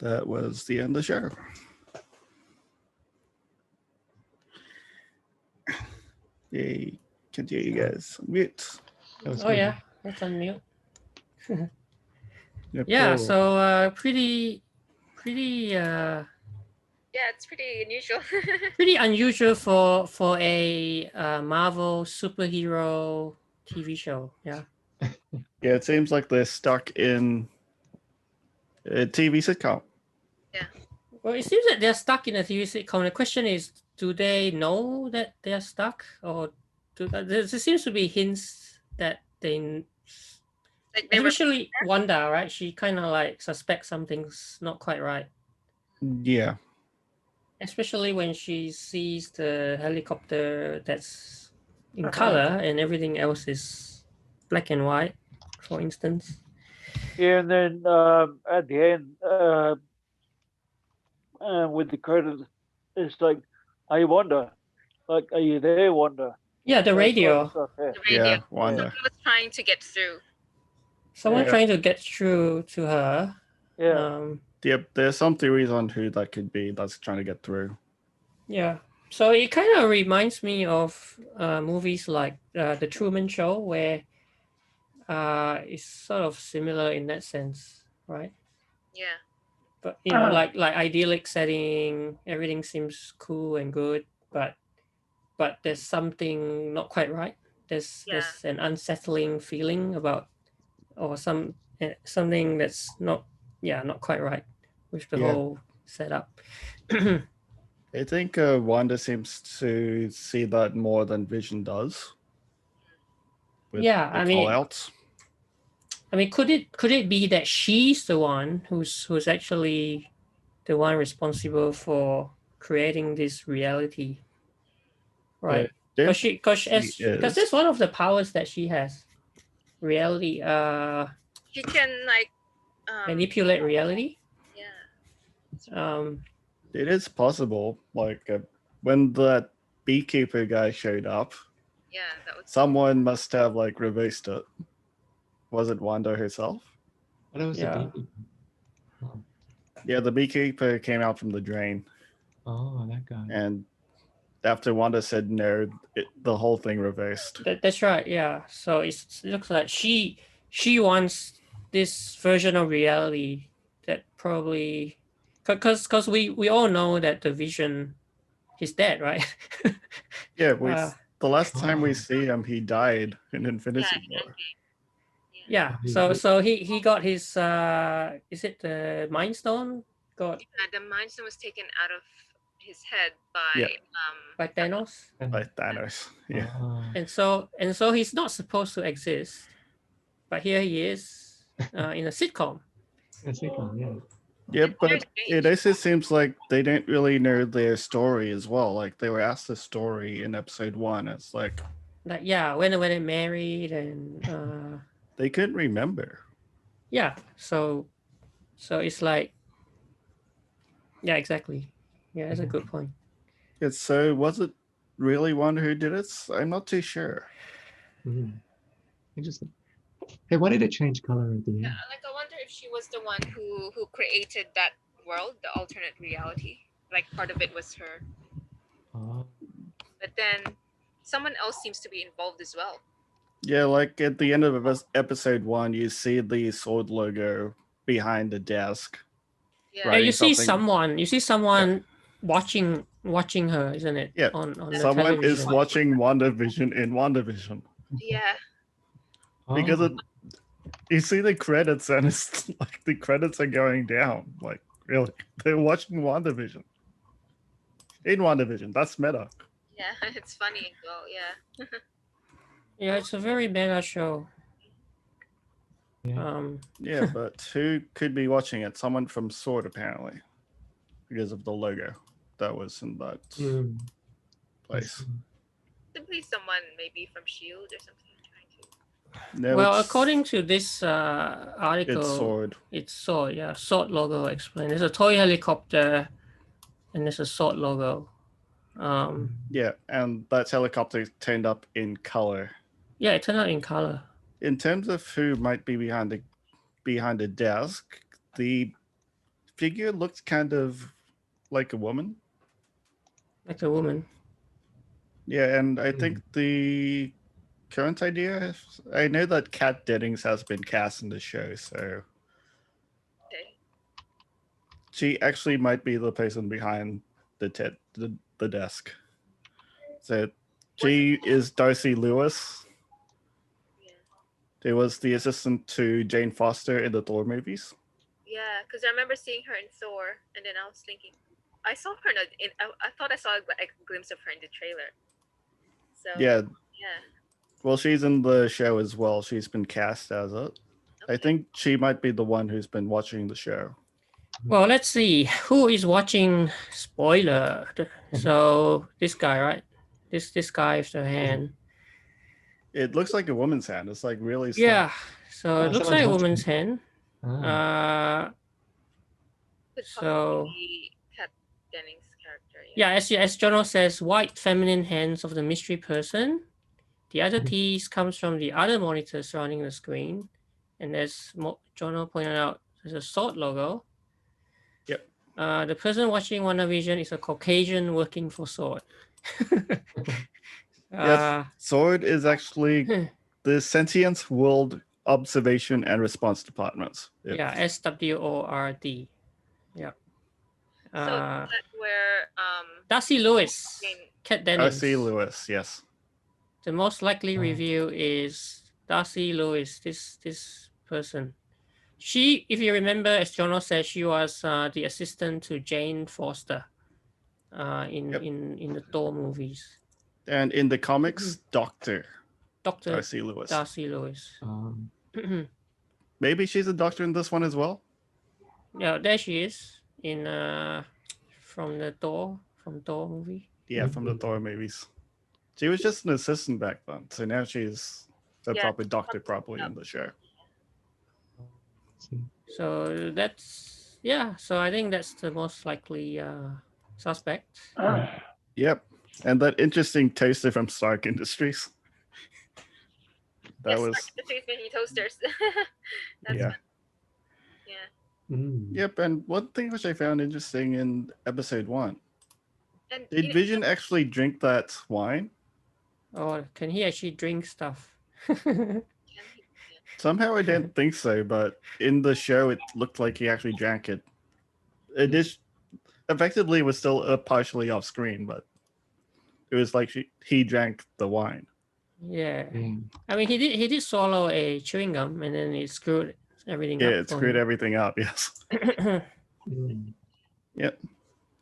That was the end of the show. Yay. Can't hear you guys. Mute. Oh yeah, let's unmute. Yep, Yeah, cool. so pretty Yeah, it's pretty unusual. pretty unusual for a Marvel superhero TV show. Yeah. Yeah, it seems like they're stuck in a TV sitcom. Well, it seems that they're stuck in a TV sitcom. The question is, do they know that they're stuck, or there seems to be hints that they, Like they were, especially Wanda, right? She kind of like suspects something's not quite right, Yeah. especially when she sees the helicopter that's in color and everything else is black and white, for instance. Yeah, and then at the end, with the credits, it's like, I wonder, like, are you there, Wanda? Yeah, the That kind radio. of stuff, yeah. the radio. Yeah, Wanda. Someone was trying to get through. Someone Yeah. trying to get through to her. Yeah. Yep, there's some theories on who that could be that's trying to get through. Yeah. So it kind of reminds me of movies like The Truman Show, where it's sort of similar in that sense, right? Yeah. But you know, like idyllic setting, everything seems cool and good, but there's something not quite right. There's an unsettling feeling about, or something that's not quite right with the whole setup. I think Wanda seems to see that more than Vision does. With I mean, call-outs. could it be that she's the one who's actually the one responsible for creating this reality, right? Because that's one of the powers that she has. Reality. She can like manipulate reality. Yeah. It is possible. Like when that Beekeeper guy showed up, yeah, that was someone must have like reversed it. Was it Wanda herself? But it was the Beekeeper. Oh. Yeah, the Beekeeper came out from the drain. Oh, that guy. And after Wanda said no, the whole thing reversed. That's right. Yeah. So it looks like she wants this version of reality that probably because we all know that the Vision is dead, right? Yeah, the last time we see him, he died in Infinity War. Yeah. So he got his is it the Mind Stone? The Mind Stone was taken out of his head by Thanos. By Thanos. Yeah. And so he's not supposed to exist, but here he is in a sitcom. A sitcom, yeah. Yeah, but it also seems like they don't really know their story as well. Like they were asked the story in episode 1. It's like when they married and they couldn't remember. Yeah, so it's like exactly. Yeah, that's a good point. Yeah, so was it really one who did it? I'm not too sure. Interesting. Hey, why did it change color at the end? Yeah, like I wonder if she was the one who created that world, the alternate reality. Like part of it was her. Oh. But then someone else seems to be involved as well. Yeah, like at the end of episode 1, you see the sword logo behind the desk. Yeah, you see someone watching her, isn't it? Yeah, on someone television. is watching WandaVision in WandaVision. Yeah. Because you see the credits and it's like the credits are going down. Like, really? They're watching WandaVision. In WandaVision. That's meta. Yeah, it's funny as well, yeah. Yeah, it's a very meta show. Yeah, but who could be watching it? Someone from Sword, apparently. Because of the logo that was in that place. Simply someone maybe from S.H.I.E.L.D. or something trying to... No, well, according to this article, it's Sword. It's Sword, yeah. Sword logo explained. There's a toy helicopter and there's a Sword logo. Yeah, and that helicopter turned up in color. Yeah, it turned out in color. In terms of who might be behind the desk, the figure looks kind of like a woman. Like a woman. Yeah, and I think the current idea, I know that Kat Dennings has been cast in the show, so Okay. she actually might be the person behind the desk. So she is Darcey Lewis, Yeah. who was the assistant to Jane Foster in the Thor movies. Yeah, because I remember seeing her in Thor, and then I was thinking, I saw her I thought I saw a glimpse of her in the trailer. So Yeah, yeah. well, she's in the show as well. She's been cast as it. I Okay. think she might be the one who's been watching the show. Well, let's see who is watching. Spoiler. So this guy, right? This guy with the hand. It looks like a woman's hand. It's like really slim. Yeah. So it looks someone's like a watching. woman's hand. Could So possibly be Kat Dennings' character. yeah, as Jono says, white feminine hands of the mystery person. The other T's comes from the other monitor surrounding the screen, and as Jono pointed out, there's a sword logo. Yep. The person watching WandaVision is a Caucasian working for Sword. Yes, Sword is actually the Sentience World Observation and Response Departments. Yeah, SWORD. Yeah. So that's where Darcey Lewis, Kat Dennings. Darcey Lewis, yes. The most likely review is Darcey Lewis, this person. She, if you remember, as Jono said, she was the assistant to Jane Foster in the Thor movies. And in the comics, Dr. Darcey Lewis. Darcey Lewis. Maybe she's a doctor in this one as well? Yeah, there she is in from Thor movie. Yeah, from the Thor movies. She was just an assistant back then, so now she's a proper doctor probably in the show. So that's so I think that's the most likely suspect. Yep. And that interesting toaster from Stark Industries. That was mini toasters. That's yeah. fun. Yeah. Yep, and one thing which I found interesting in episode 1. And did Vision actually drink that wine? Oh, can he actually drink stuff? Somehow I didn't think so, but in the show it looked like he actually drank it. It is effectively was still partially off screen, but it was like he drank the wine. Yeah. I mean, he did swallow a chewing gum, and then it screwed everything up. Yeah, it screwed everything up. Yes. Yep.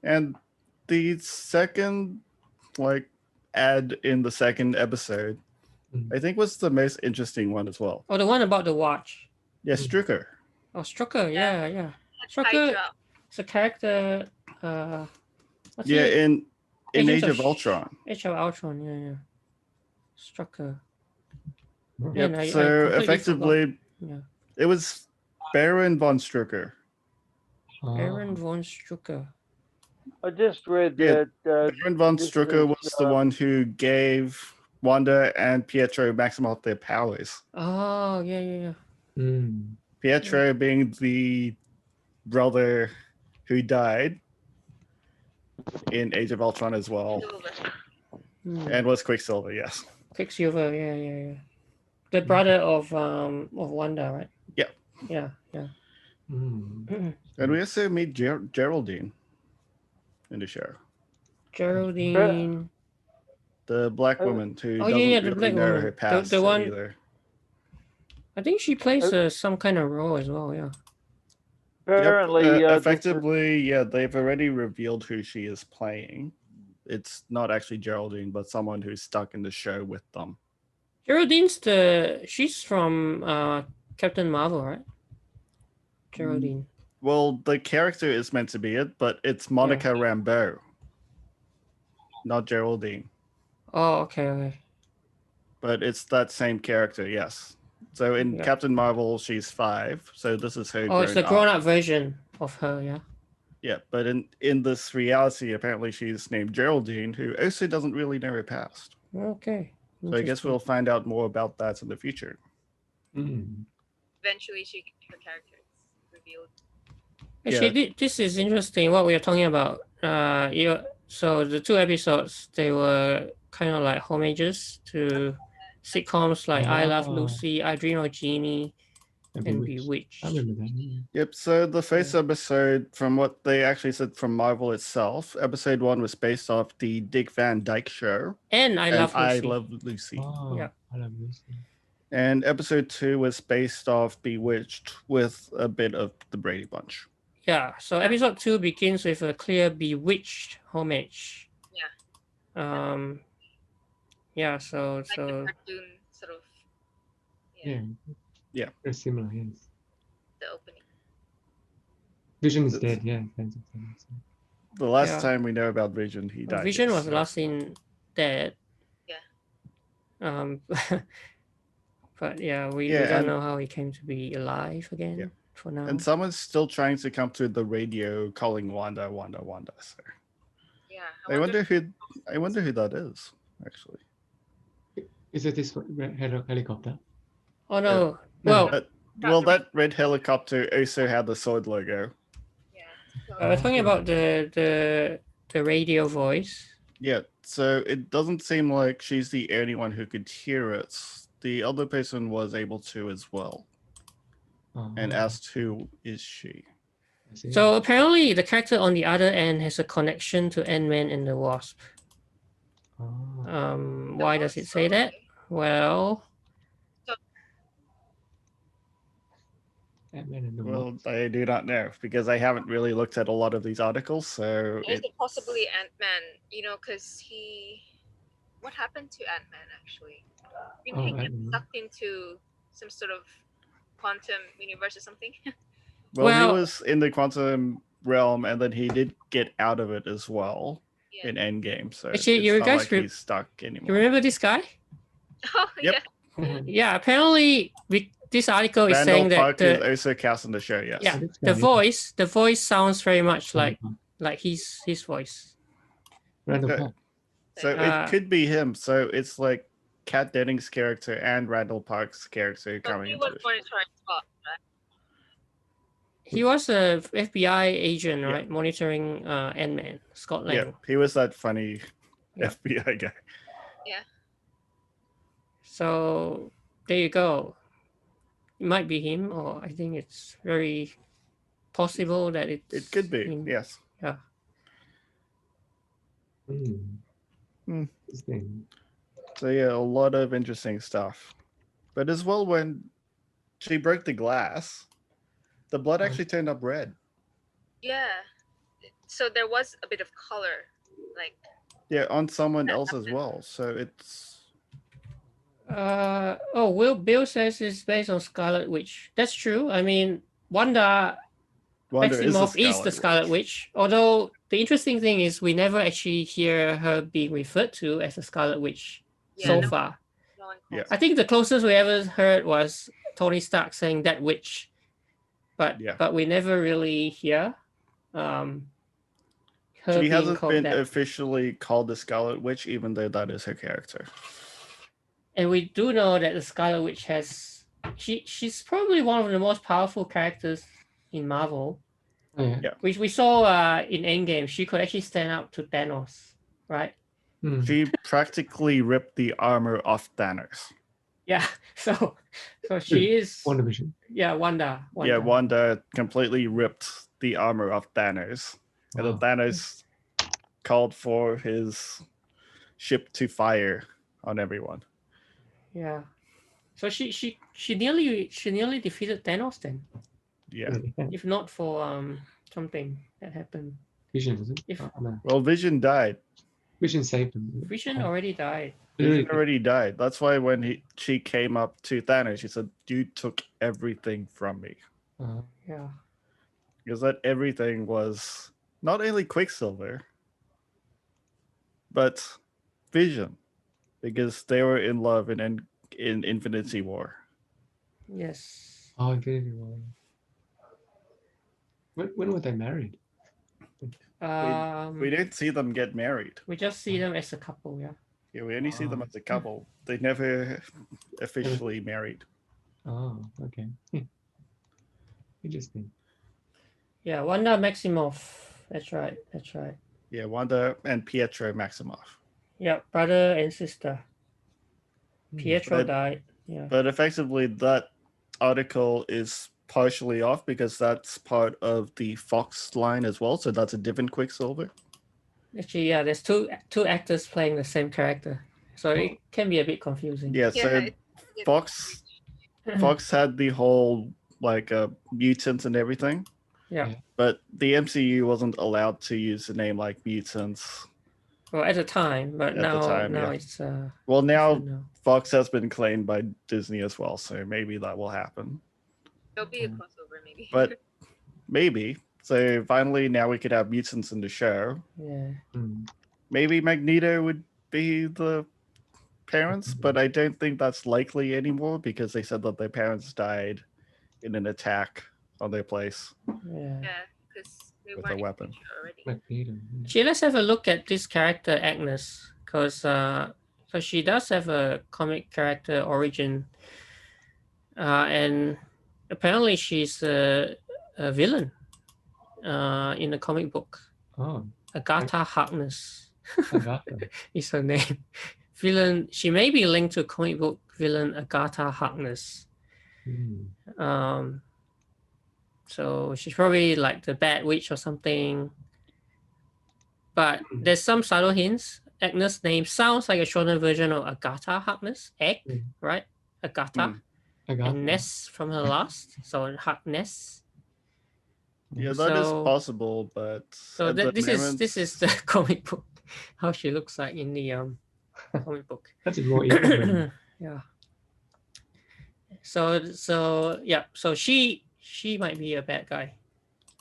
And the second ad in the second episode, I think was the most interesting one as well. Oh, the one about the watch. Yeah, Strucker. Oh, Strucker. Yeah. Strucker is a character. In Age of Ultron. Age of Ultron. Yeah. Strucker. Yep. So effectively, it was Baron von Strucker. Baron von Strucker. I just read Yeah, that. Baron von Strucker was the one who gave Wanda and Pietro Maximoff their powers. Oh, yeah. Pietro being the brother who died in Age of Ultron as well. And was Quicksilver, yes. Quicksilver, yeah. The brother of Wanda, right? Yeah. And we also meet Geraldine in the show. Geraldine. The black woman who doesn't the really black know woman. her past The one, either. I think she plays some kind of role as well, yeah. Apparently, effectively, they've already revealed who she is playing. It's not actually Geraldine, but someone who's stuck in the show with them. Geraldine's she's from Captain Marvel, right? Geraldine. Well, the character is meant to be it, but it's Monica Rambeau, not Geraldine. Oh, okay. But it's that same character, yes. So in Captain Marvel, she's 5. So this is her. Oh, it's the grown-up version of her, yeah. Yeah, but in this reality, apparently she's named Geraldine, who also doesn't really know her past. Okay. So I guess we'll find out more about that in the future. Eventually, her character is revealed. Actually, this is interesting. What we are talking about. So the two episodes, they were kind of like homages to sitcoms like I Love Oh. Lucy, I Dream of Jeannie, And and Bewitched. Bewitched. I remember that. Yeah. Yep. So the first episode, from what they actually said from Marvel itself, episode 1 was based off the Dick Van Dyke Show. And I and Love I Lucy. Love Lucy. Oh, Yeah. I love Lucy. And episode 2 was based off Bewitched with a bit of the Brady Bunch. Yeah. So episode 2 begins with a clear Bewitched homage. Yeah. Yeah. So Like the cartoon sort of. Yeah. Yeah. Very similar, yes. The opening. Vision is dead, yeah. Thanks. The last Yeah. time we know about Vision, he died. Vision yes. was last seen dead. Yeah. But yeah, we Yeah, don't and- know how he came to be alive again. Yeah. For now. And someone's still trying to come to the radio calling Wanda, Wanda, Wanda. So Yeah. I wonder who that is, actually. Is it this helicopter? Oh no! No. Well, Well, that red helicopter also had the sword logo. Yeah. So, we're talking about the radio voice. Yeah, so it doesn't seem like she's the only one who could hear it. The other person was able to as well, and asked who is she. I see. So apparently, the character on the other end has a connection to Ant-Man and the Wasp. Oh. Why does it say that? Well, Ant-Man and the Well, Wasp. I do not know because I haven't really looked at a lot of these articles. So is it possibly Ant-Man? Because what happened to Ant-Man actually? Didn't he get Ant-Man. sucked into some sort of quantum universe or something? well, Well- he was in the quantum realm, and then he did get out of it as well Yeah. in Endgame. So Actually, it's you not guys like re- he's stuck you anymore. remember this guy? Oh Yep. yeah. Yeah. Apparently, this article is Randall saying that Park is the also cast in the show. Yes. yeah This the guy, voice sounds very much Randall like his voice. Randall Okay. Park. So Uh, it could be him. So it's like Kat Dennings' character and Randall Park's character So coming he into was the show. monitoring Scott, right? He was a FBI agent, Yeah. right? Monitoring Ant-Man, Scott Lang. Yeah, he was that funny Yeah. FBI guy. So there you go. It might be him, or I think it's very possible that It could be. him. Yes. Yeah. Hmm. Interesting. So yeah, a lot of interesting stuff. But as well, when she broke the glass, the blood actually turned up red. Yeah. So there was a bit of color, like Yeah, on someone else as well. So it's Bill says it's based on Scarlet Witch. That's true. I mean, Wanda Wanda Maximoff is the Scarlet Witch. Witch. Although the interesting thing is we never actually hear her being referred to as a Scarlet Witch so no, far. no one Yeah. calls I think the closest we ever heard was Tony Stark saying that witch, but Yeah. but we never really hear her She being hasn't called been that. officially called the Scarlet Witch, even though that is her character. And we do know that the Scarlet Witch she's probably one of the most powerful characters in Marvel. Oh, yeah. Yeah. We saw in Endgame she could actually stand up to Thanos, right? Hmm. She practically ripped the armor off Thanos. Yeah. So she is WandaVision. yeah, Wanda. Yeah, Wanda completely ripped the armor off Thanos. And then Wow. Thanos called for his ship to fire on everyone. Yeah. So she nearly defeated Thanos then. Yeah. Yeah. If not for something that happened. Vision, is it? If- Oh, no. Well, Vision died. Vision saved him. Vision already died. Vision already died. That's why when she came up to Thanos, she said, "You took everything from me." Yeah. Because that everything was not only Quicksilver, but Vision. Because they were in love in Infinity War. Yes. Oh, Infinity War. When were they married? We didn't see them get married. We just see them as a couple, yeah. Yeah, we only see them as a couple. They never officially married. Oh, okay. Interesting. Yeah, Wanda Maximoff. That's right. That's right. Yeah, Wanda and Pietro Maximoff. Yeah, brother and sister. Hmm. Pietro But- died. Yeah. But effectively, that article is partially off because that's part of the Fox line as well. So that's a different Quicksilver. Actually, yeah, there's two actors playing the same character, so Oh. it can be a bit confusing. Yeah, Yeah, so it's- Fox Fox had the whole like mutants and everything. Yeah. But the MCU wasn't allowed to use the name like mutants. Well, at the time, but At the now time, yeah. it's Well, now different now. Fox has been claimed by Disney as well, so maybe that will happen. There'll be a crossover maybe. But maybe. So finally, now we could have mutants in the show. Yeah. Hmm. Maybe Magneto would be the parents, but I don't think that's likely anymore because they said that their parents died in an attack on their place Yeah. yeah, because they with a weren't in weapon. Future already. Magneto. Actually, let's have a look at this character Agnes, because she does have a comic character origin, and apparently she's a villain in the comic book. Oh, Agatha Harkness Agatha. is her name. Villain. She may be linked to comic book villain Agatha Harkness. Hmm. So she's probably like the bad witch or something. But there's some subtle hints. Agnes' name sounds like a shortened version of Agatha Harkness. Egg, Mm. right? Agatha. Mm. Agatha. And Ness from her last. So Harkness. Yeah, that is So- possible, but So at the this moment- is the comic book. How she looks like in the comic book. That's a more evil. Yeah. So yeah. So she might be a bad guy.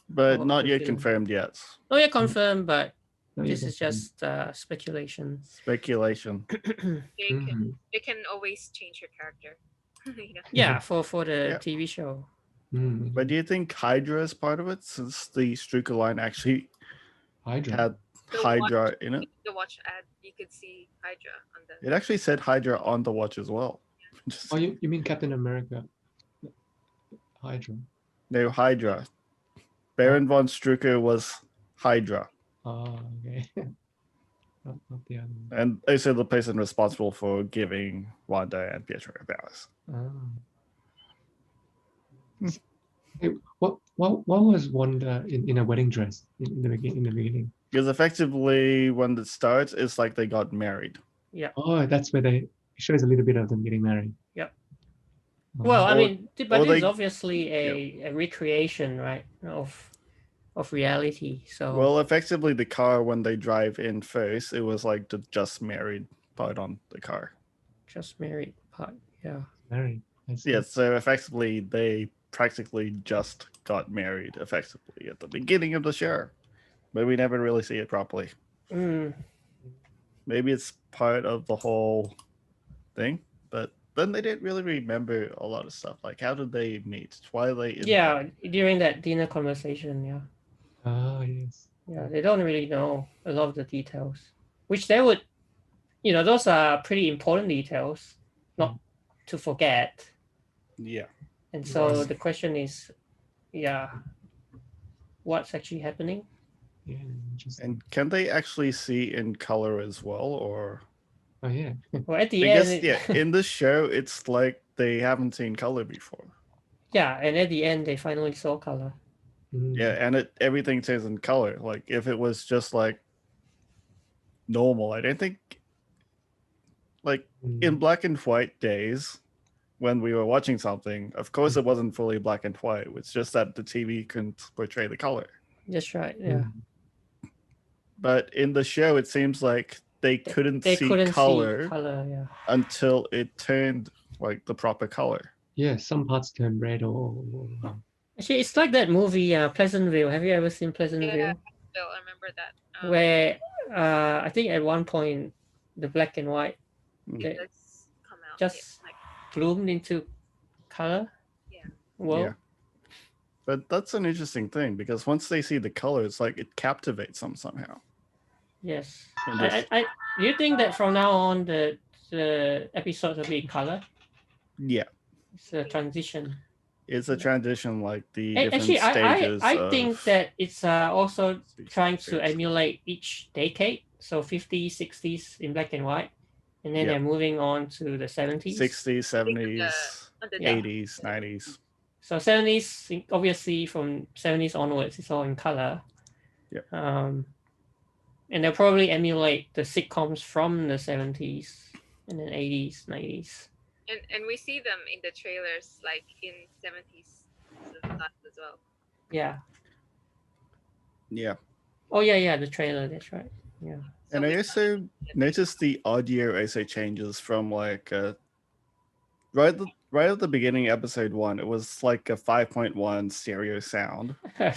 but or not the yet villain. confirmed yet. Oh yeah, confirmed, but No, this you is don't- just speculation. Speculation. They can always change her character. You know? Yeah, for the Yeah. TV show. Hmm. But do you think Hydra is part of it since the Strucker line actually Hydra. had The Hydra in it? The watch ad, you could see Hydra on the. It actually said Hydra on the watch as well. Just- Oh, you mean Captain America? Hydra. No, Hydra. Baron von Strucker was Hydra. Oh, okay. not the other one. And also the person responsible for giving Wanda and Pietro powers. Ah. Hey, what was Wanda in a wedding dress in the beginning? Because effectively, when it starts, it's like they got married. Oh, that's where it shows a little bit of them getting married. Yep. Oh. Well, I Or- mean, but or it's they- obviously a recreation, right, of reality. So Well, effectively, the car, when they drive in first, it was like the just married part on the car. just married part. Yeah. married. I see. Yeah, so effectively, they practically just got married, effectively, at the beginning of the show. But we never really see it properly. Mm. Maybe it's part of the whole thing, but then they didn't really remember a lot of stuff. Like, how did they meet? Why are they in Yeah, during that dinner conversation, yeah. Ah, yes. Yeah, they don't really know a lot of the details, which they would, those are pretty important details, not to forget. Yeah. And so Yes. the question is, what's actually happening? Yeah, interesting. And can they actually see in color as well? Or Oh, yeah. Well, at the because end, yeah, in this show it's like they haven't seen color before. and at the end they finally saw color. Mm. Yeah, and everything says in color. Like if it was just like normal, I don't think like Mm. in black and white days when we were watching something, of course it wasn't fully black and white. It's just that the TV couldn't portray the color. That's right. Yeah. Mm. But in the show it seems like they couldn't They see couldn't color see color. Yeah. until it turned like the proper color. Yeah, some parts turn red or Actually, it's like that movie Pleasantville. Have you ever seen Pleasantville? Yeah. So I remember that. Where I think at one point the black and white it does come out. just like bloomed into color. Yeah. Well, Yeah. But that's an interesting thing because once they see the color, it's like it captivates them somehow. yes. And this- Do you think that from now on the episodes will be in color? Yeah. It's a transition. It's a transition, like the different Actually, stages. I think that it's also trying to Stages. emulate each decade. So 50s, 60s in black and white, and then Yep. they're moving on to the 70s. 60s, 70s, on the Yeah. 80s, 90s. So 70s, obviously from 70s onwards, it's all in color. Yep. And they'll probably emulate the sitcoms from the 70s and then 80s, 90s. And we see them in the trailers, like in 70s as well. Yeah. Yeah. Oh yeah, the trailer. That's right. Yeah. So And I we- also noticed the audio also changes from like right at the beginning, episode 1, it was like a 5.1 stereo sound. And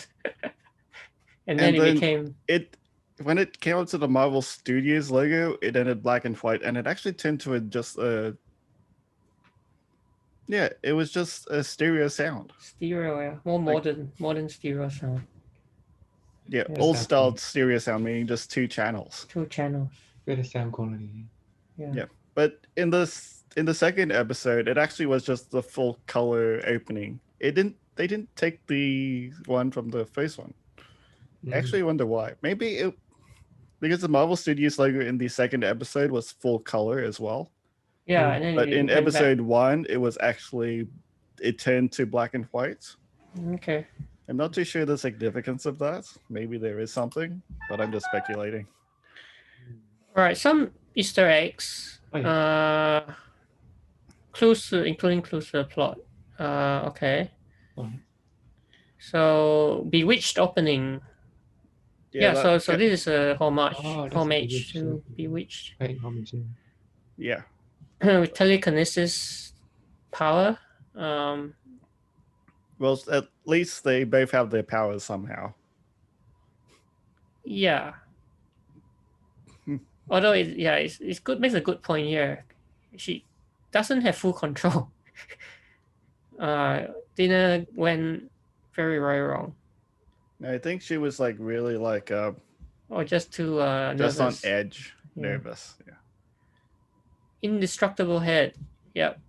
then it then became when it came up to the Marvel Studios logo, it ended black and white, and it actually turned to it was just a stereo sound. stereo, yeah. More modern stereo sound. Yeah, Yeah, old exactly. style stereo sound, meaning just 2 channels. 2 channels. Better sound quality. Yeah. Yeah. But in the second episode, it actually was just the full color opening. They didn't take the one from the first one. I actually wonder why. Maybe because the Marvel Studios logo in the second episode was full color as well. Yeah, and then But it in went back. episode 1, it turned to black and white. Okay. I'm not too sure the significance of that. Maybe there is something, but I'm just speculating. All right, some Easter eggs. Oh, yeah. Including clues to the plot. Okay. Alright. So Bewitched opening. Yeah, so this is a homage Oh, that's homage Bewitched, to okay. Bewitched. Hey, homage, yeah. Yeah. With telekinesis power. Well, at least they both have their powers somehow. Yeah. Although it's good, makes a good point here. She doesn't have full control. Dinner went very, very wrong. I think she was like really like Or just too just on nervous. edge, Yeah. nervous. Yeah. Indestructible head. Yep.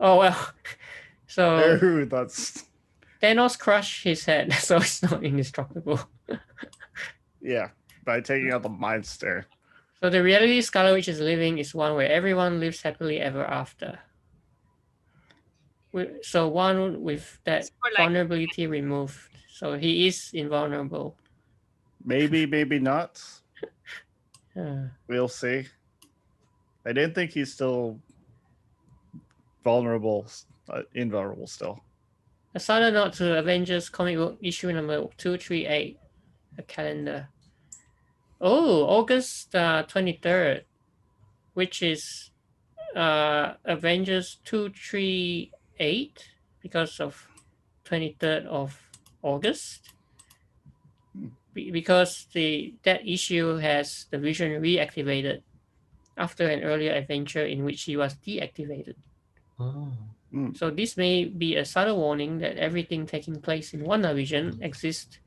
Oh well. So Oh, that's Thanos crushed his head, so it's not indestructible. yeah. By taking out the monster. So the reality Scarlet Witch is living is one where everyone lives happily ever after. So one with that It's more like- vulnerability removed. So he is invulnerable. Maybe, maybe not. We'll see. I didn't think he's still invulnerable still. A side note to Avengers comic book issue number 238, a calendar. Oh, August 23rd, which is Avengers 238 because of 23rd of August. Because that issue has the Vision reactivated after an earlier adventure in which he was deactivated. Oh. So this may be a subtle warning that everything taking place in WandaVision exists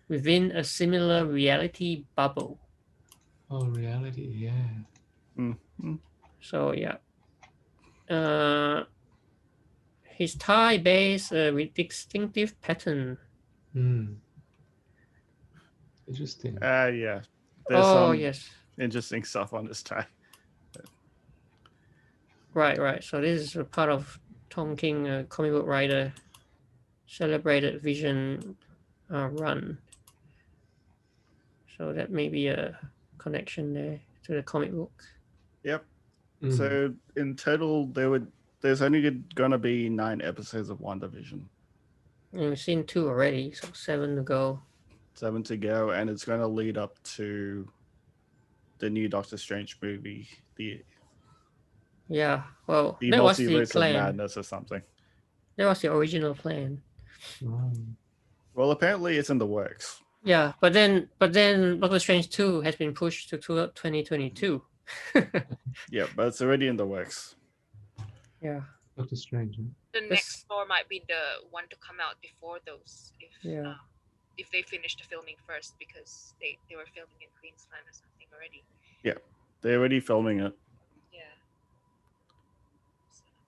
within a similar reality bubble. Oh, reality, yeah. Mm-hmm. So yeah. His tie bears a distinctive pattern. Interesting. Yeah. There's Oh some yes. interesting stuff on this tie. Right. So this is a part of Tom King, comic book writer, celebrated Vision run. So that may be a connection there to the comic book. Yep. Mm. So in total, there's only gonna be 9 episodes of WandaVision. And we've seen 2 already, so 7 to go. 7 to go, and it's gonna lead up to the new Doctor Strange movie, the Well, that was the Multiverse of plan. Madness or something. That was the original plan. Wow. Well, apparently it's in the works. Yeah, but then Doctor Strange 2 has been pushed to 2022. Yeah, but it's already in the works. Yeah. Doctor Strange. Huh? The This- next Thor might be the one to come out before those, if they finish the filming first, because they were filming in Queensland or something already. They're already filming it. Yeah.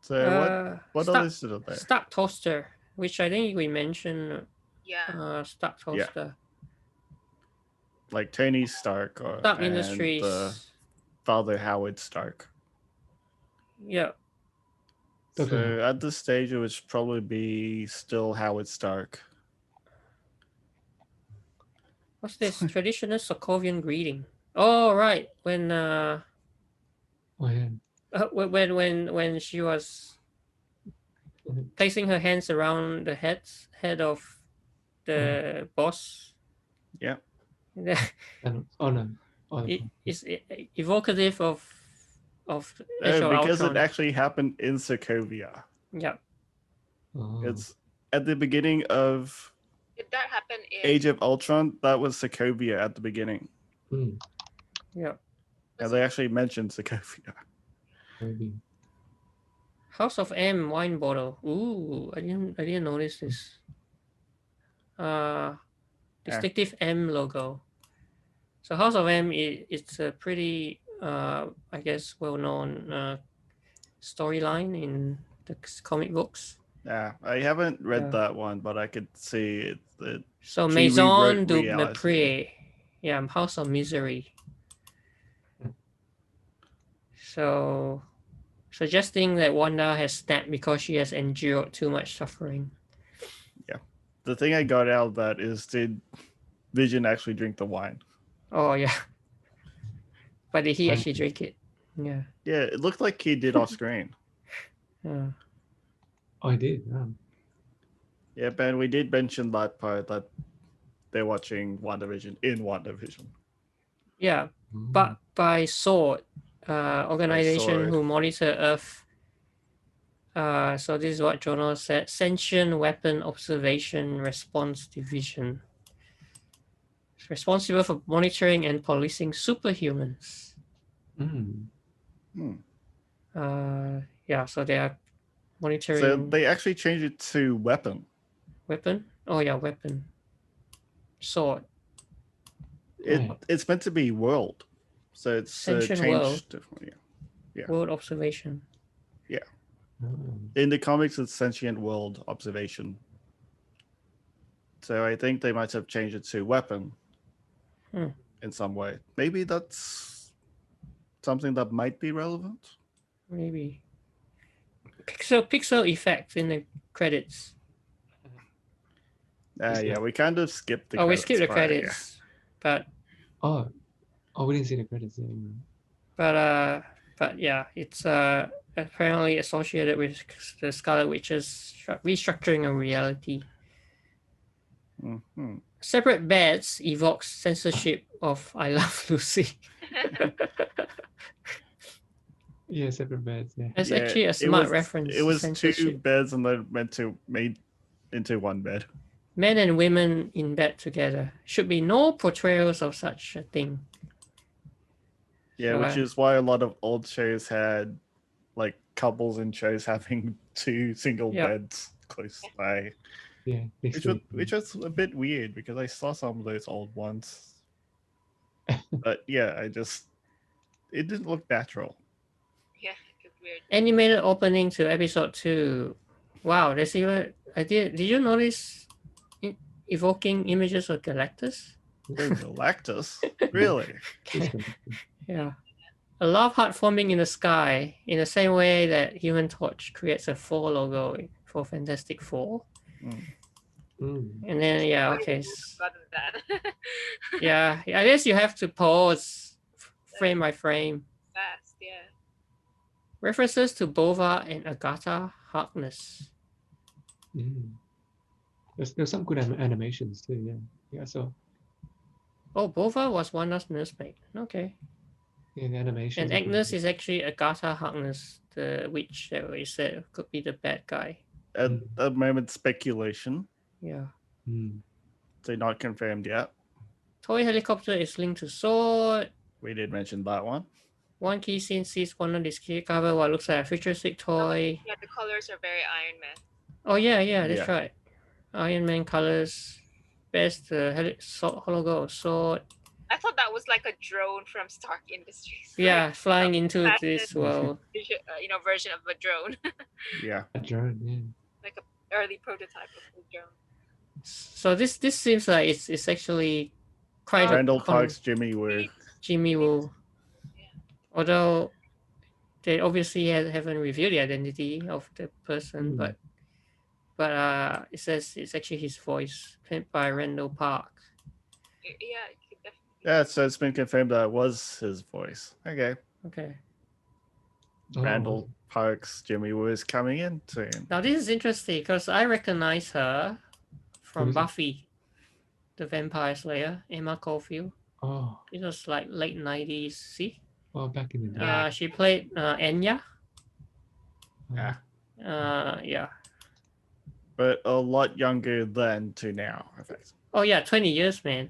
So what Stark, others are there? Stark Toaster, which I think we mentioned. Yeah. Stark Toaster. Like Tony Stark Stark and Industries. Father Howard Stark. Yeah. So at this stage, it would probably be still Howard Stark. What's this? Traditional Sokovian greeting. Oh right, when when she was placing her hands around the head of the boss. Yeah. It's evocative of Age of because Ultron. it actually happened in Sokovia. Yeah. It's at the beginning of Did that happen in Age of Ultron. That was Sokovia at the beginning. Yeah. And they actually mentioned Sokovia. Maybe. House of M wine bottle. Ooh, I didn't notice this. Distinctive M logo. So House of M it's a pretty I guess well-known storyline in the comic books. Yeah, I haven't read that one, but I could see it. So she Maison rewrote du reality. Mépris. Yeah, House of Misery. So suggesting that Wanda has snapped because she has endured too much suffering. Yeah. The thing I got out of that is, did Vision actually drink the wine? Oh yeah. But did he actually drink it? Yeah. Yeah, it looked like he did off screen. Yeah. I did. Yeah, Ben, we did mention that part that they're watching WandaVision in WandaVision. Yeah, but by SWORD, organization who monitor Earth. So this is what Journal said: Sentient Weapon Observation Response Division. It's responsible for monitoring and policing superhumans. Yeah, so they are monitoring. So they actually changed it to weapon. Weapon? Oh yeah, weapon. SWORD. It's meant to be world, so it's Sentient changed world. differently. Yeah. World observation. Yeah. In the comics, it's sentient world observation. So I think they might have changed it to weapon in some way. Maybe that's something that might be relevant. Maybe. Pixel effects in the credits. Yeah, we kind of skipped the credits. We skipped the part, credits. Yeah. But we didn't see the credits. But yeah, it's apparently associated with the Scarlet Witch's restructuring of reality. Separate beds evokes censorship of I Love Lucy. Yeah, separate beds. Yeah, it's actually a smart reference. It was two beds and they're made into one bed. Men and women in bed together. Should be no portrayals of such a thing. Yeah, So, which is why a lot of old shows had like couples in shows having two single beds close by. Yeah, which was a bit weird because I saw some of those old ones. But yeah, it didn't look natural. Yeah, it's weird. Animated opening to episode 2. Wow, there's even did you notice evoking images of Galactus? Galactus? Really? Yeah. A love heart forming in the sky in the same way that Human Torch creates a 4 logo for Fantastic Four. And then okay. Yeah, I guess you have to pause frame by frame. Fast, yeah. References to Bova and Agatha Harkness. There's some good animations too. Yeah. So. Oh, Bova was Wanda's nursemaid. Okay. Yeah, the animation. And Agnes is actually Agatha Harkness, the witch that we said could be the bad guy. At the moment, speculation. Yeah. They're not confirmed yet. Toy helicopter is linked to SWORD. We did mention that one. One key scene sees one on this key cover what looks like a futuristic toy. Yeah, the colors are very Iron Man. Oh yeah, that's right. Iron Man colors. Best logo of SWORD. I thought that was like a drone from Stark Industries. Yeah, flying some into patented, this world. version of a drone, Yeah. A drone, yeah. like an early prototype of a drone. So this seems like it's actually quite Randall a Park's Jimmy Woo. Jimmy Woo. Yeah. Although they obviously haven't revealed the identity of the person, Hmm. but it says it's actually his voice, played by Randall Park. Yeah, it could definitely. Yeah, so it's been confirmed that it was his voice. Okay. Okay. Oh, Randall Park's Jimmy Woo is coming in soon. Now this is interesting because I recognize her from Who is it? Buffy, the Vampire Slayer, Emma Caulfield. Oh, It was like late 90s. See? well, back in the day. Yeah. She played Enya. Yeah. Yeah. But a lot younger than to now, I think. Oh yeah, 20 years, man.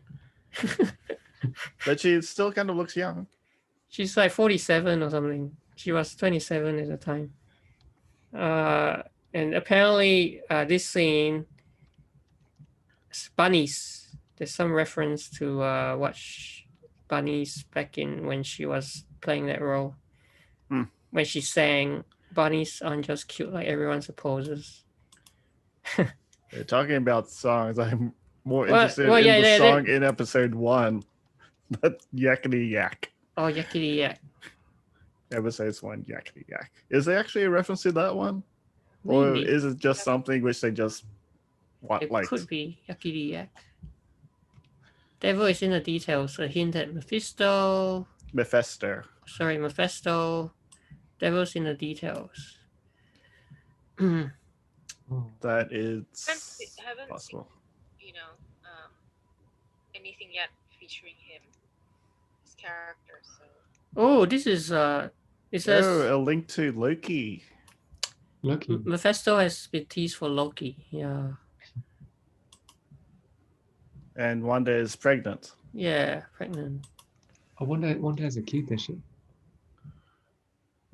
But she still kind of looks young. She's like 47 or something. She was 27 at the time. And apparently this scene, bunnies, there's some reference to bunnies back in when she was playing that role. When she sang, bunnies aren't just cute like everyone supposes. They're talking about songs. I'm more Well, interested well, in yeah, the they- song in episode 1. That's Yakety Yak. Oh, Yakety Yack. Episode 1, Yakety Yak. Is there actually a reference to that one? Or Maybe. is it just something which they just It liked? could be Yakety Yak. Devil is in the details. A hint at Mephisto. Mephisto. Devil's in the details. Oh. That is Haven't possible. seen, anything yet featuring him, his character. So Oh, this is it says Oh, a link to Loki. Lucky. Mephisto has been teased for Loki. Yeah. And Wanda is pregnant. Yeah, pregnant. I wonder has a kid, does she?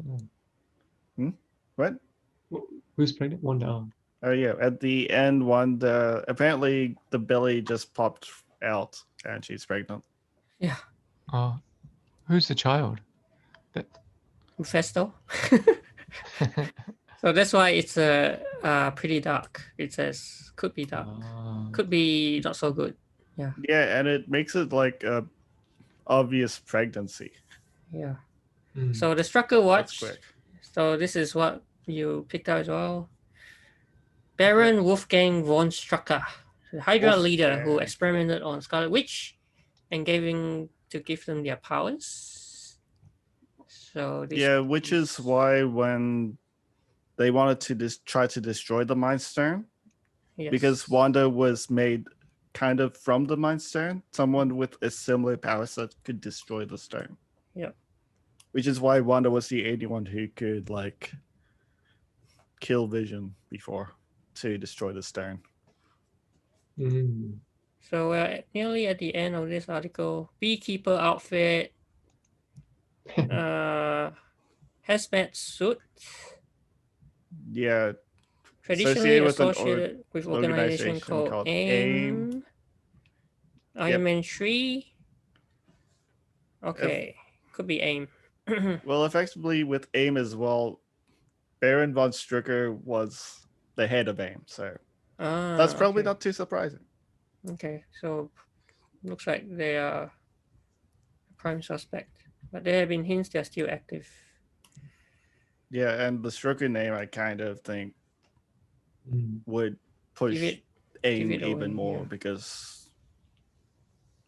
Oh. What? Who's pregnant? Wanda. Oh. Oh yeah, at the end, Wanda apparently the belly just popped out and she's pregnant. Yeah. Oh. Who's the child? That... Mephisto. So that's why it's pretty dark. It says could be dark. Could be not so good. Yeah, and it makes it like a obvious pregnancy. Yeah. Mm. So the Strucker That's watch. quick. So this is what you picked out as well. Baron Wolfgang von Strucker, the Hydra leader who Wolfgang. experimented on Scarlet Witch and to give them their powers. So this, Yeah, which is why when they wanted to try to destroy the Mind Stone, yes. because Wanda was made kind of from the Mind Stone, someone with a similar power set could destroy the stone. Yep. Which is why Wanda was the only one who could like kill Vision before to destroy the stone. Mm. So we're nearly at the end of this article. Beekeeper outfit, hazmat suit, Yeah, traditionally Associated with an associated with organization called AIM. Iron Man 3. Okay, could be AIM. well, effectively with AIM as well, Baron von Strucker was the head of AIM, so that's probably okay. not too surprising. Okay, so looks like they are a prime suspect, but there have been hints they're still active. Yeah, and the Strucker name I kind of think would push Give AIM it even away, more yeah. because,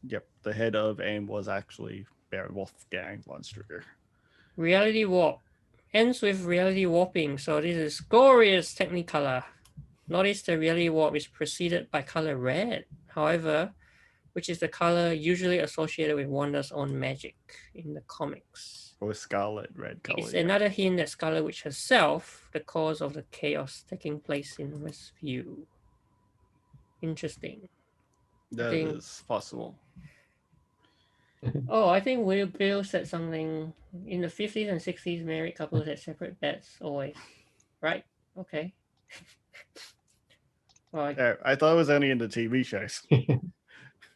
yep, the head of AIM was actually Baron Wolfgang von Strucker. Reality warp ends with reality warping, so this is glorious Technicolor. Notice the reality warp is preceded by color red, however, which is the color usually associated with Wanda's own magic in the comics. Or Scarlet Red color. It's yeah. another hint that Scarlet Witch herself, the cause of the chaos taking place in Westview. Interesting. That think- is possible. Oh, I think Will Bill said something in the 50s and 60s. Married couples had separate beds always, right? Okay. Well, Yeah, I thought it was only in the TV shows.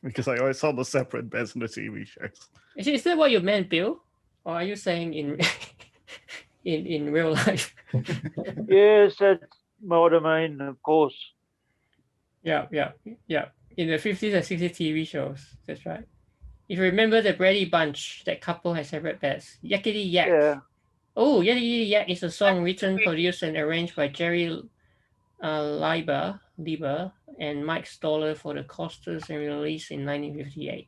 because I always saw the separate beds in the TV shows. Is that what you meant, Bill? Or are you saying in in real life? Yes, that's what I mean, of course. Yeah. In the 50s and 60s TV shows, that's right. If you remember the Brady Bunch, that couple has separate beds. Yakety Yack. Yeah. Oh, Yakety Yack is a song written, produced, and arranged by Jerry Leiber and Mike Stoller for the Costers and released in 1958.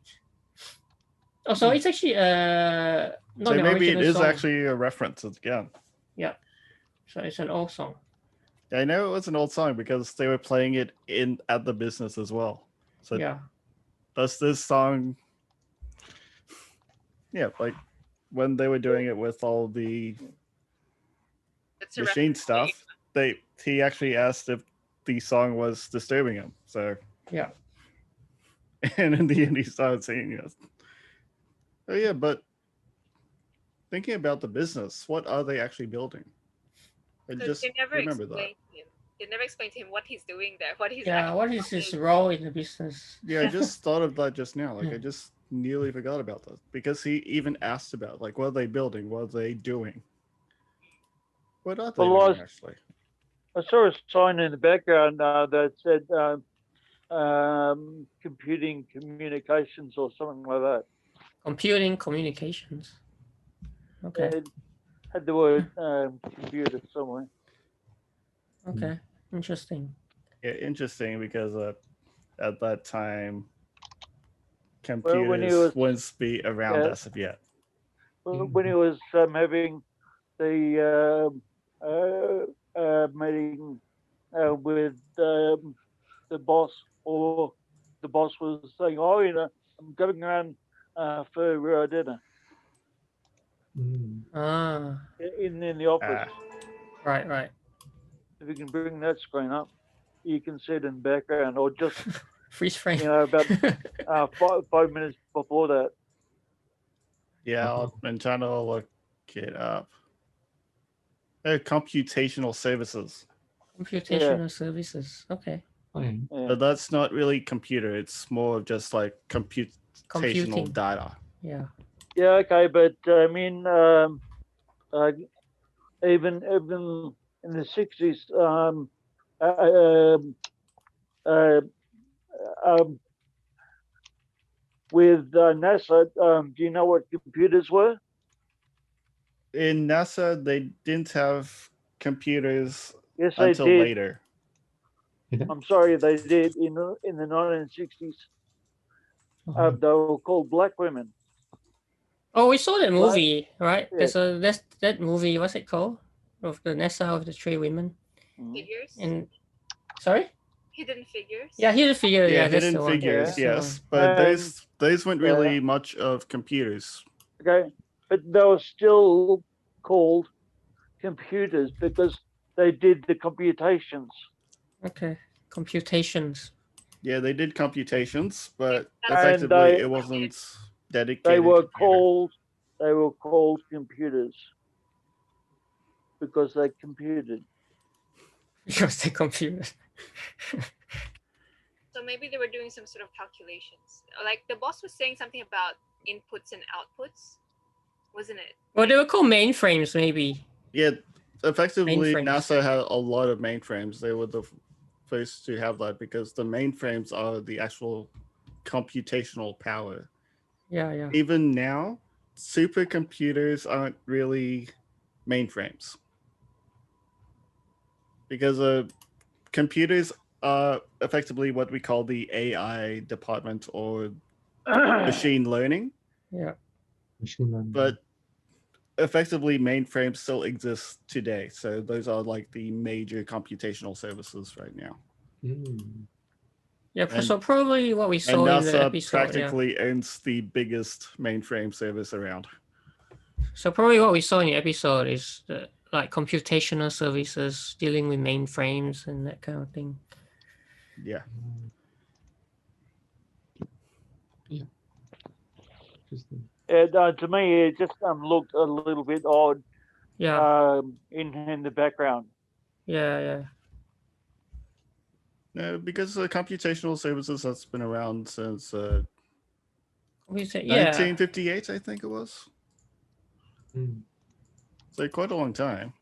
Oh, so it's actually not So an maybe it original is song. actually a reference again. Yeah. So it's an old song. I know it was an old song because they were playing it at the business as well. So Yeah. does this song, like when they were doing it with all the That's a machine reference. stuff, he actually asked if the song was disturbing him. So Yeah. and in the end he started singing it. Oh yeah, but thinking about the business, what are they actually building? I Because just they never remember that. explained to him. They never explained to him what he's doing there. What he's Yeah. What is his role in the business? Yeah, I just thought of that just now. Like Yeah. I just nearly forgot about that because he even asked about like what are they building? What are they doing? What are they Well, doing actually? I saw a sign in the background that said computing communications or something like that. Computing communications. Okay. It had the word computer somewhere. Okay. Interesting. Yeah, interesting because at that time Well, when he computers was- wouldn't be around Yeah. as of yet. When he was having the meeting with the boss, or the boss was saying, "Oh, I'm going around for dinner Mm. Ah. in the office." Right. If you can bring that screen up, you can see it in the background, or just Freeze frame. about 5 minutes before that. Yeah, I'm trying to look it up. Computational services. Computational services. Okay. Oh, yeah. Yeah. But that's not really computer. It's more of just like computational Computing. data. Yeah. Yeah, okay, but I mean, even in the 60s, with NASA, do you know what computers were? In NASA, they didn't have computers Yes, they until did. later. I'm sorry, they did in the 1960s. Oh, They were called black women. Oh, we saw that movie, right? Yeah. There's that movie. What's it called? Of the NASA of the three women. Figures. And sorry. Hidden figures. Yeah, Hidden Figure. Yeah, that's hidden the one. figures, That's the yes. one. But And- those weren't really much of computers. Okay, but they were still called computers because they did the computations. Okay. Computations. Yeah, they did computations, but And effectively they- it wasn't dedicated. They were computer. called computers because they computed. Because they computers. So maybe they were doing some sort of calculations. Like the boss was saying something about inputs and outputs, wasn't it? Well, they were called mainframes, maybe. Yeah, effectively Mainframes. NASA had a lot of mainframes. They were the first to have that because the mainframes are the actual computational power. Yeah. Even now, supercomputers aren't really mainframes because computers are effectively what we call the AI department or machine learning, Yeah. machine learning. but effectively mainframes still exist today. So those are like the major computational services right now. Mm. Yeah. And- So probably what we And saw in the NASA episode. Yeah. practically owns the biggest mainframe service around. So probably what we saw in the episode is like computational services dealing with mainframes and that kind of thing. Yeah. Interesting. And to me, it just looked a little bit odd Yeah. in the background. Yeah. No, because Computational Services has been around since We say, yeah. 1958, I think it was. Mm. So quite a long time.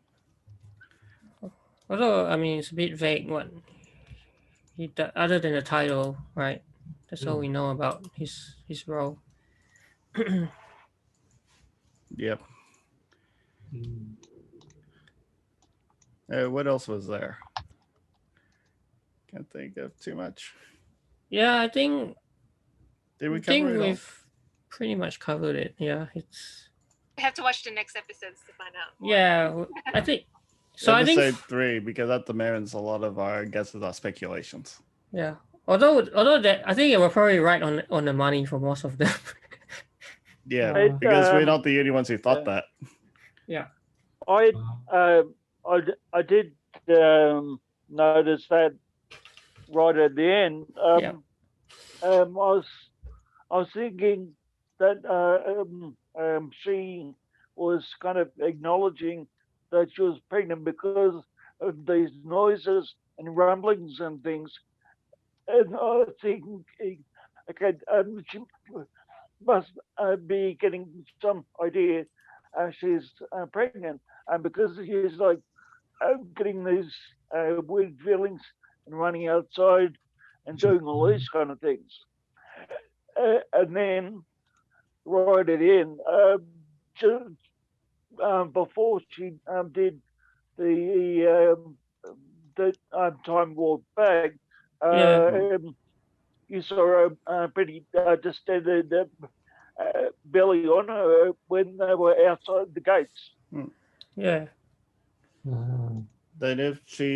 Although, I mean, it's a bit vague what other than the title, right? That's all we know about his role. Yep. Mm. What else was there? Can't think of too much. Yeah, I think Did we I think cover it all? we've pretty much covered it. Yeah, it's I have to watch the next episodes to find out more. yeah. I think so. I Episode think 3, because at the moment a lot of our guesses are speculations. yeah. Although that I think we're probably right on the money for most of them. Yeah, It's, because we're not the only ones who thought that. Yeah. I did notice that right at the end. Yeah. I was thinking that she was kind of acknowledging that she was pregnant because of these noises and rumblings and things. And I was thinking, okay, she must be getting some idea she's pregnant, and because she's like getting these weird feelings and running outside and doing all these kind of things. And then right at the end, before she did the time warp back, you saw a pretty distended belly on her when they were outside the gates. Yeah. Then if she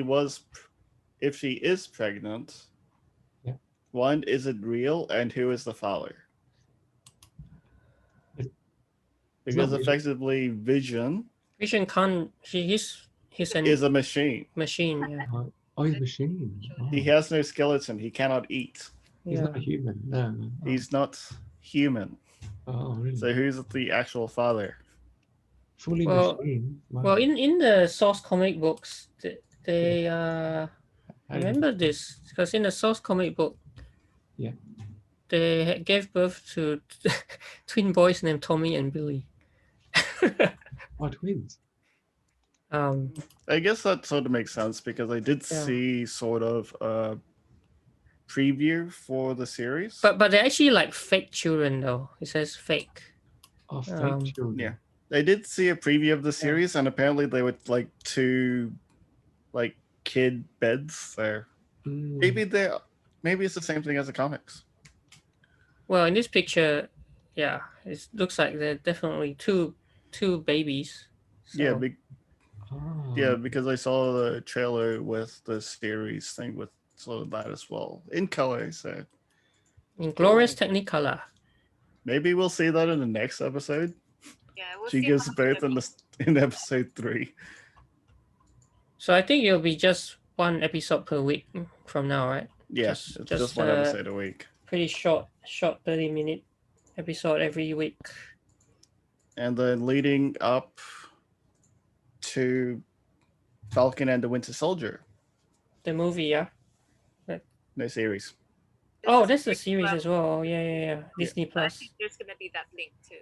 is pregnant, Yeah. one, is it real, and who is the father? Because not Vision. effectively Vision Vision can't. He's an is a machine. machine. Yeah. Oh, he's a machine. Oh. He has no skeleton. He cannot eat. He's Yeah. not a human. No. Oh. He's not human. Oh, really? So who's the actual father? Fully Well- machine. Wow. Well, in the source comic books, they I How do you- remember this because in the source comic book, Yeah. they gave birth to twin boys named Tommy and Billy. Oh, twins. I guess that sort of makes sense because I did Yeah. see sort of a preview for the series. But they're actually like fake children though. It says fake. Oh, fake children. yeah. I did see a preview of the series, and apparently they were like 2 like kid beds there. Mm. Maybe it's the same thing as the comics. Well, in this picture, yeah, it looks like they're definitely two babies. So, Yeah, Oh. yeah, because I saw the trailer with the series thing with sort of that as well in color. So in glorious Technicolor. maybe we'll see that in the next episode. Yeah, we'll She see gives how birth in episode 3. So I think it'll be just one episode per week from now, right? Yes, Just- it's just one episode a week. Pretty short 30-minute episode every week. And then leading up to Falcon and the Winter Soldier. The movie, yeah. No series. Oh, that's the series as well. Yeah. Disney I Plus. think there's gonna be that link too.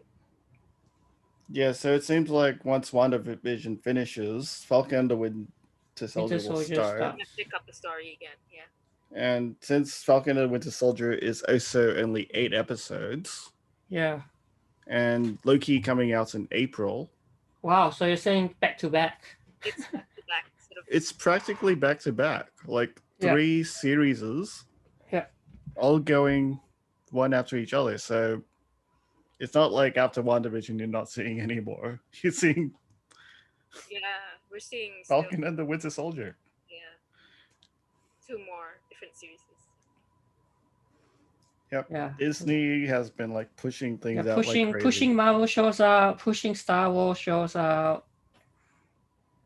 Yeah, so it seems like once WandaVision finishes, Falcon and the Winter Soldier will Soldier start. starts. Let's pick up the story again. Yeah. And since Falcon and the Winter Soldier is also only 8 episodes, Yeah. and Loki coming out in April, Wow. So you're saying back to back? It's back to back sort of. it's practically back to back. Like Yeah. 3 series. Yeah. All going one after each other. So it's not like after WandaVision you're not seeing anymore. You're seeing Yeah, we're seeing still, Falcon and the Winter Soldier. yeah, 2 more different series. Yeah. Disney has been like pushing things out like crazy. Pushing Marvel shows out, pushing Star Wars shows out.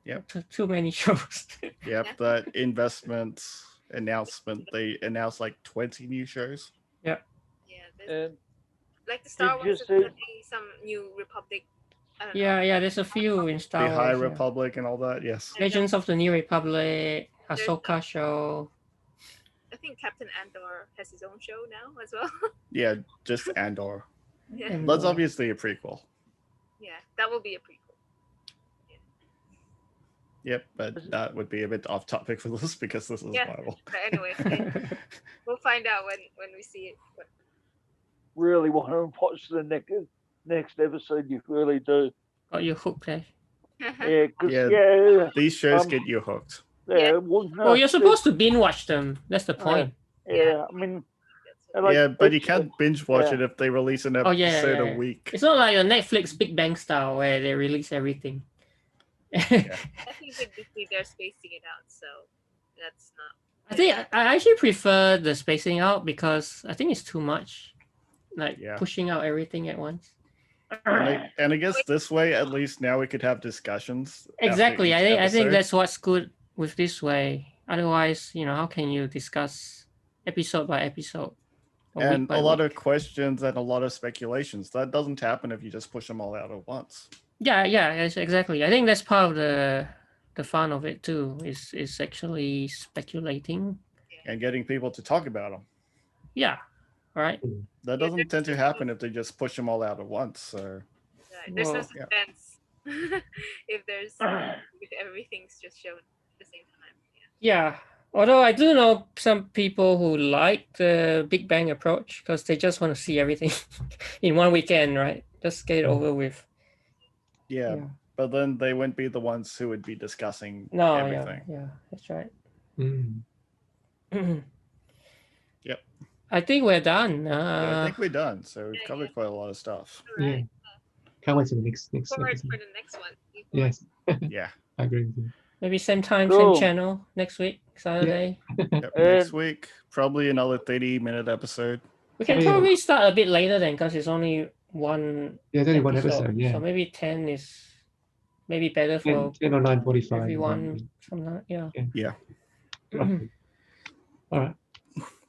Yep. Too many shows. Yep, that investment announcement, they announced like 20 new shows. Yeah, there's, And like the Star did you Wars, there's gonna see- be some New Republic. I don't know. yeah. There's a few in Star The Wars. High yeah. Republic and all that, yes. Legends of the New Republic, Ahsoka show. think Captain Andor has his own show now as well. Yeah, just Andor. Yeah, And, That's obviously a prequel. yeah, that will be a prequel. Yep, but that would be a bit off topic for this because this is Yeah. Marvel. But anyway, we'll find out when we see it. But Really want to watch the next episode. You really do. Got you hooked, eh? Yeah, because Yeah. yeah, These shows Um, get you hooked. Yeah. Well, you're supposed to binge watch them. That's the point. Yeah, I mean, that's like, yeah, but you it's- can't binge watch yeah. it if they release an Oh, episode yeah, yeah, a yeah. week. It's not like a Netflix Big Bang style where they release everything. I think with Disney they're spacing it out, so that's not. I think I actually prefer the spacing out because I think it's too much, like Yeah. pushing out everything at once. And I guess this way, at least now we could have discussions. after Exactly. each I think episode. that's what's good with this way. Otherwise, how can you discuss episode by episode? Or week And by a lot week? of questions and a lot of speculations. That doesn't happen if you just push them all out at once. Yeah, yes, exactly. I think that's part of the fun of it too. Is actually speculating. And getting people to talk about them. Yeah. Right. That Yeah, doesn't tend to happen if they just push them all out at once. So Right. There's no Well, yeah. suspense if if everything's just shown at the same time. Yeah. Although I do know some people who like the Big Bang approach because they just want to see everything in one weekend, right? Just get it over with. yeah, but then they wouldn't be the ones who would be discussing No, everything. yeah, that's right. Mm. Yep. I think we're done. Yeah, I think we're done. So we've covered quite a lot of stuff. All Yeah. right. Can't wait for the next Forward episode. for the next one. Yes, Yeah. I agree with you. Maybe same time, Cool. same channel next week, Saturday. Yep. Next week, probably another 30-minute episode. We can Yeah. probably start a bit later then because it's only one Yeah, there's only one episode. Yeah, So maybe 10 is maybe better 10, for 10 or 9:45. everyone. Something like, yeah. Yeah. Roughly. All right.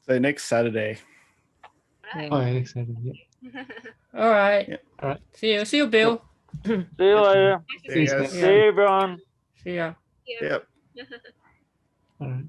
So next Saturday. Right. Oh, yeah, next Saturday. Yeah. All right. Yeah. All right. See you, Bill. See you later. See you See you guys. See you, everyone. See ya. Yeah. Yep. All right.